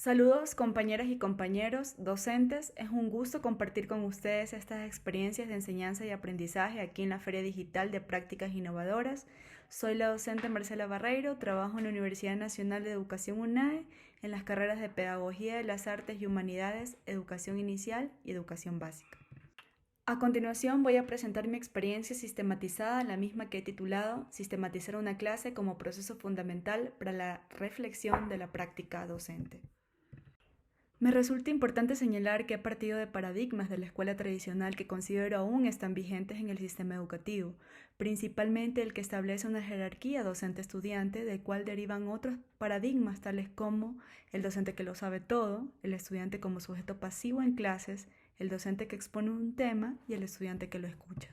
Saludos compañeras y compañeros, docentes. Es un gusto compartir con ustedes estas experiencias de enseñanza y aprendizaje aquí en la Feria Digital de Prácticas Innovadoras. Soy la docente Marcela Barreiro, trabajo en la Universidad Nacional de Educación UNAE en las carreras de Pedagogía de las Artes y Humanidades, Educación Inicial y Educación Básica. A continuación voy a presentar mi experiencia sistematizada, la misma que he titulado Sistematizar una clase como proceso fundamental para la reflexión de la práctica docente. Me resulta importante señalar que he partido de paradigmas de la escuela tradicional que considero aún están vigentes en el sistema educativo, principalmente el que establece una jerarquía docente-estudiante, del cual derivan otros paradigmas tales como el docente que lo sabe todo, el estudiante como sujeto pasivo en clases, el docente que expone un tema y el estudiante que lo escucha.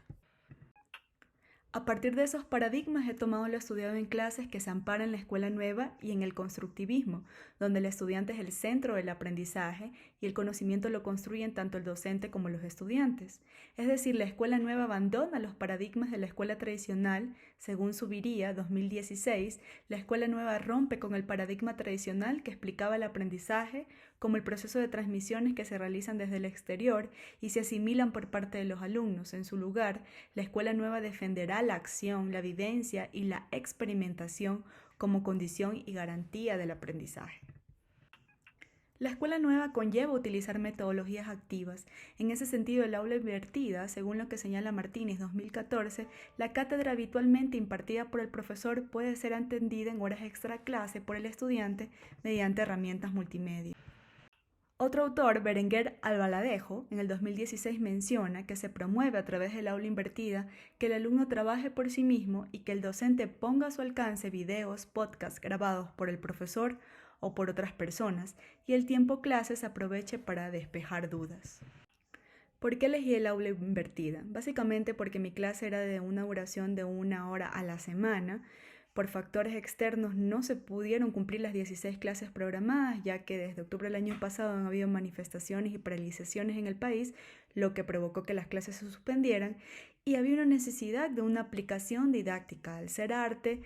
A partir de esos paradigmas he tomado lo estudiado en clases que se amparan en la escuela nueva y en el constructivismo, donde el estudiante es el centro del aprendizaje y el conocimiento lo construyen tanto el docente como los estudiantes. Es decir, la escuela nueva abandona los paradigmas de la escuela tradicional. Según Subiría, 2016, la escuela nueva rompe con el paradigma tradicional que explicaba el aprendizaje como el proceso de transmisiones que se realizan desde el exterior y se asimilan por parte de los alumnos. En su lugar, la escuela nueva defenderá la acción, la vivencia y la experimentación como condición y garantía del aprendizaje. La escuela nueva conlleva utilizar metodologías activas. En ese sentido, el aula invertida, según lo que señala Martínez 2014, la cátedra habitualmente impartida por el profesor puede ser entendida en horas extra clase por el estudiante mediante herramientas multimedia. Otro autor, Berenguer Albaladejo, en el 2016 menciona que se promueve a través del aula invertida que el alumno trabaje por sí mismo y que el docente ponga a su alcance videos, podcasts grabados por el profesor o por otras personas y el tiempo clase se aproveche para despejar dudas. ¿Por qué elegí el aula invertida? Básicamente porque mi clase era de una duración de 1 hora a la semana. Por factores externos no se pudieron cumplir las 16 clases programadas, ya que desde octubre del año pasado han habido manifestaciones y paralizaciones en el país, lo que provocó que las clases se suspendieran y había una necesidad de una aplicación didáctica. Al ser arte,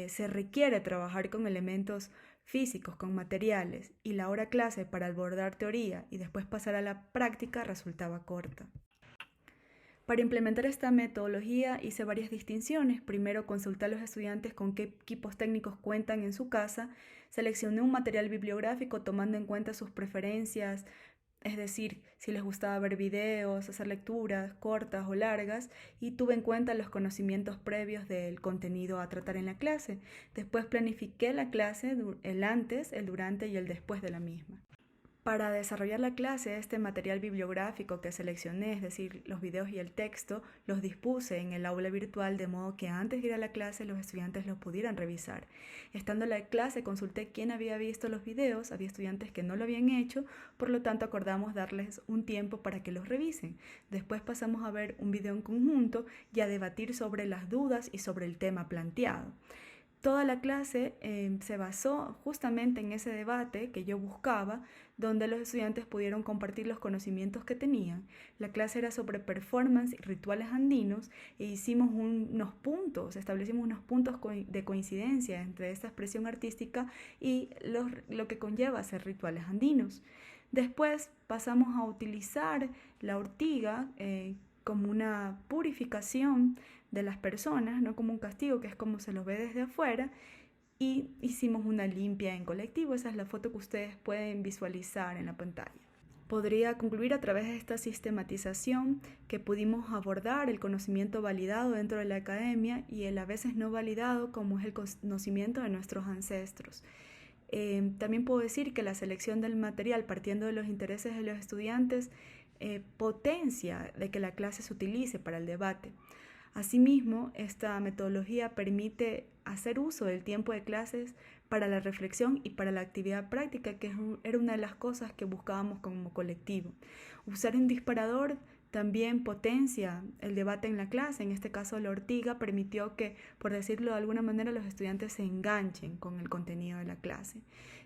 se requiere trabajar con elementos físicos, con materiales, y la hora clase para abordar teoría y después pasar a la práctica resultaba corta. Para implementar esta metodología hice varias distinciones. Primero, consulté a los estudiantes con qué equipos técnicos cuentan en su casa. Seleccioné un material bibliográfico tomando en cuenta sus preferencias, es decir, si les gustaba ver videos, hacer lecturas cortas o largas, y tuve en cuenta los conocimientos previos del contenido a tratar en la clase. Después planifiqué la clase, el antes, el durante y el después de la misma. Para desarrollar la clase, este material bibliográfico que seleccioné, es decir, los videos y el texto, los dispuse en el aula virtual de modo que antes de ir a la clase los estudiantes los pudieran revisar. Estando en la clase consulté quién había visto los videos, había estudiantes que no lo habían hecho, por lo tanto acordamos darles un tiempo para que los revisen. Después pasamos a ver un video en conjunto y a debatir sobre las dudas y sobre el tema planteado. Toda la clase se basó justamente en ese debate que yo buscaba, donde los estudiantes pudieron compartir los conocimientos que tenían. La clase era sobre performance y rituales andinos e hicimos establecimos unos puntos de coincidencia entre esta expresión artística y lo que conlleva hacer rituales andinos. Después pasamos a utilizar la ortiga como una purificación de las personas, no como un castigo, que es como se los ve desde afuera, y hicimos una limpia en colectivo. Esa es la foto que ustedes pueden visualizar en la pantalla. Podría concluir a través de esta sistematización que pudimos abordar el conocimiento validado dentro de la academia y el a veces no validado, como es el conocimiento de nuestros ancestros. También puedo decir que la selección del material partiendo de los intereses de los estudiantes potencia de que la clase se utilice para el debate. Asimismo, esta metodología permite hacer uso del tiempo de clases para la reflexión y para la actividad práctica, que era una de las cosas que buscábamos como colectivo. Usar un disparador también potencia el debate en la clase. En este caso, la ortiga permitió que, por decirlo de alguna manera, los estudiantes se enganchen con el contenido de la clase.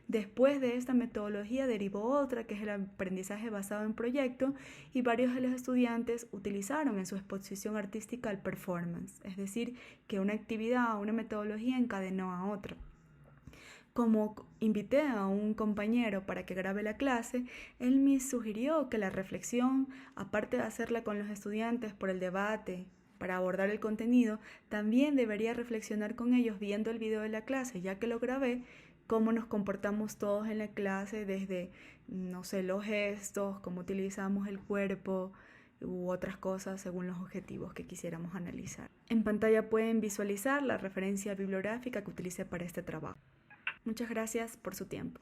Después de esta metodología derivó otra, que es el aprendizaje basado en proyecto, y varios de los estudiantes utilizaron en su exposición artística el performance, es decir, que una actividad o una metodología encadenó a otra. Como invité a un compañero para que grabe la clase, él me sugirió que la reflexión, aparte de hacerla con los estudiantes por el debate, para abordar el contenido, también debería reflexionar con ellos viendo el video de la clase, ya que lo grabé, cómo nos comportamos todos en la clase, desde, no sé, los gestos, cómo utilizamos el cuerpo u otras cosas según los objetivos que quisiéramos analizar. En pantalla pueden visualizar la referencia bibliográfica que utilicé para este trabajo. Muchas gracias por su tiempo.